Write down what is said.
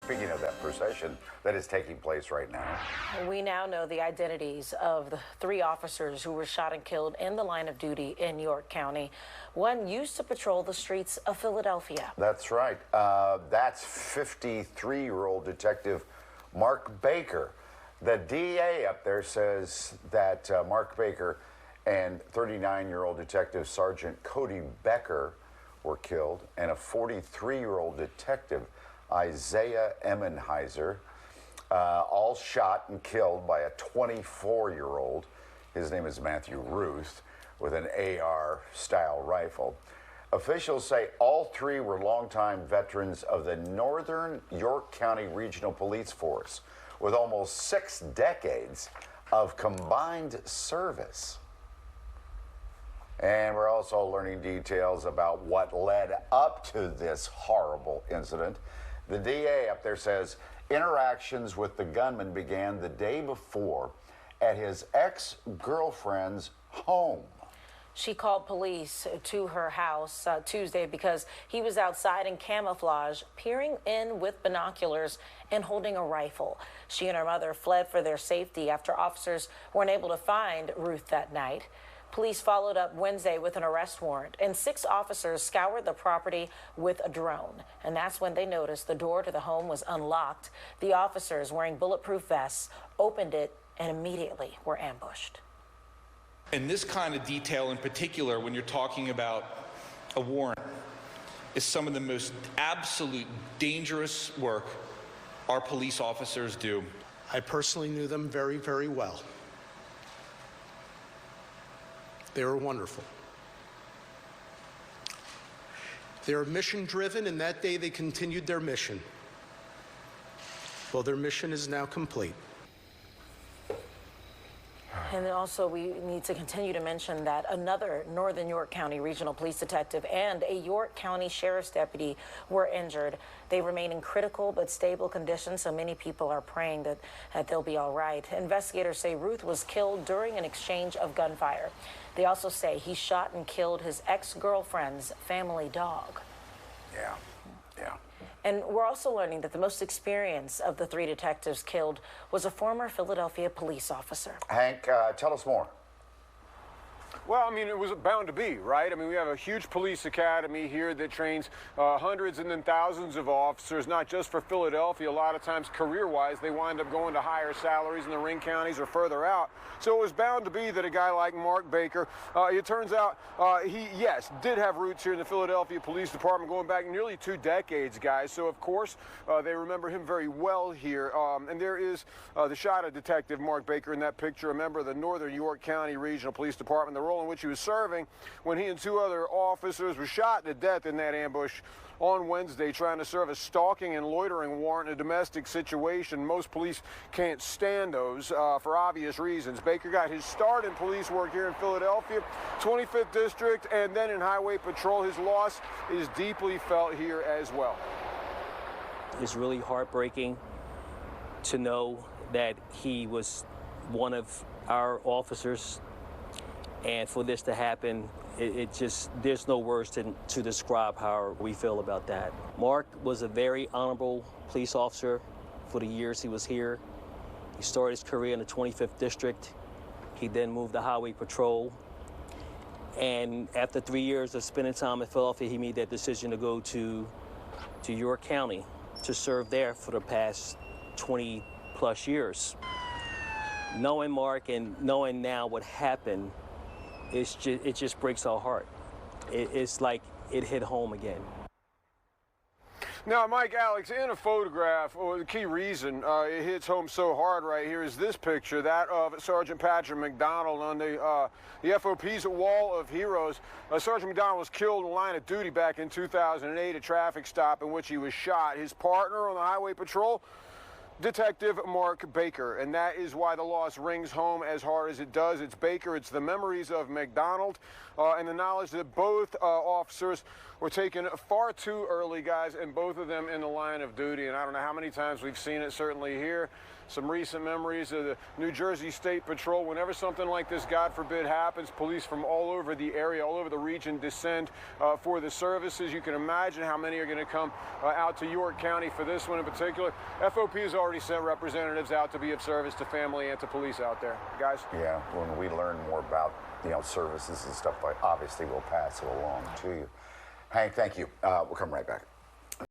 Speaking of that procession that is taking place right now. We now know the identities of the 3 officers who were shot and killed in the line of duty in York County. One used to patrol the streets of Philadelphia. That's right. That's 53-year-old Detective Mark Baker. The DA up there says that Mark Baker and 39-year-old Detective Sergeant Cody Becker were killed, and a 43-year-old Detective Isaiah Emenheiser, all shot and killed by a 24-year-old. His name is Matthew Ruth, with an AR-style rifle. Officials say all 3 were longtime veterans of the Northern York County Regional Police Force, with almost 6 decades of combined service. And we're also learning details about what led up to this horrible incident. The DA up there says interactions with the gunman began the day before at his ex-girlfriend's home. She called police to her house Tuesday because he was outside in camouflage, peering in with binoculars and holding a rifle. She and her mother fled for their safety after officers weren't able to find Ruth that night. Police followed up Wednesday with an arrest warrant, and 6 officers scoured the property with a drone. And that's when they noticed the door to the home was unlocked. The officers, wearing bulletproof vests, opened it and immediately were ambushed. And this kind of detail in particular, when you're talking about a warrant, is some of the most absolute dangerous work our police officers do. I personally knew them very, very well. They were wonderful. They were mission-driven, and that day they continued their mission. Well, their mission is now complete. And then also we need to continue to mention that another Northern York County Regional Police detective and a York County Sheriff's deputy were injured. They remain in critical but stable condition, so many people are praying that they'll be all right. Investigators say Ruth was killed during an exchange of gunfire. They also say he shot and killed his ex-girlfriend's family dog. Yeah. And we're also learning that the most experienced of the 3 detectives killed was a former Philadelphia police officer. Hank, tell us more. Well, I mean, it was bound to be, right? I mean, we have a huge police academy here that trains hundreds and then thousands of officers, not just for Philadelphia. A lot of times, career-wise, they wind up going to higher salaries in the ring counties or further out. So it was bound to be that a guy like Mark Baker, it turns out he, yes, did have roots here in the Philadelphia Police Department going back nearly 2 decades, guys. So, of course, they remember him very well here. And there is the shot of Detective Mark Baker in that picture, a member of the Northern York County Regional Police Department, the role in which he was serving when he and 2 other officers were shot to death in that ambush on Wednesday, trying to serve a stalking and loitering warrant in a domestic situation. Most police can't stand those for obvious reasons. Baker got his start in police work here in Philadelphia, 25th District, and then in Highway Patrol. His loss is deeply felt here as well. It's really heartbreaking to know that he was one of our officers. And for this to happen, it just, there's no words to describe how we feel about that. Mark was a very honorable police officer for the years he was here. He started his career in the 25th District. He then moved to Highway Patrol. And after 3 years of spending time in Philadelphia, he made that decision to go to York County to serve there for the past 20+ years. Knowing Mark and knowing now what happened, it just breaks our heart. It's like it hit home again. Now, Mike, Alex, in a photograph, the key reason it hits home so hard right here is this picture, that of Sergeant Patrick McDonald on the FOP's Wall of Heroes. Sergeant McDonald was killed in line of duty back in 2008, a traffic stop in which he was shot. His partner on the Highway Patrol, Detective Mark Baker, and that is why the loss rings home as hard as it does. It's Baker, it's the memories of McDonald, and the knowledge that both officers were taken far too early, guys, and both of them in the line of duty. And I don't know how many times we've seen it, certainly here. Some recent memories of the New Jersey State Patrol. Whenever something like this, God forbid, happens, police from all over the area, all over the region descend for the services. You can imagine how many are going to come out to York County for this one in particular. FOP has already sent representatives out to be of service to family and to police out there. Guys? Yeah, when we learn more about, services and stuff, obviously we'll pass it along to you. Hank, thank you. We'll come right back.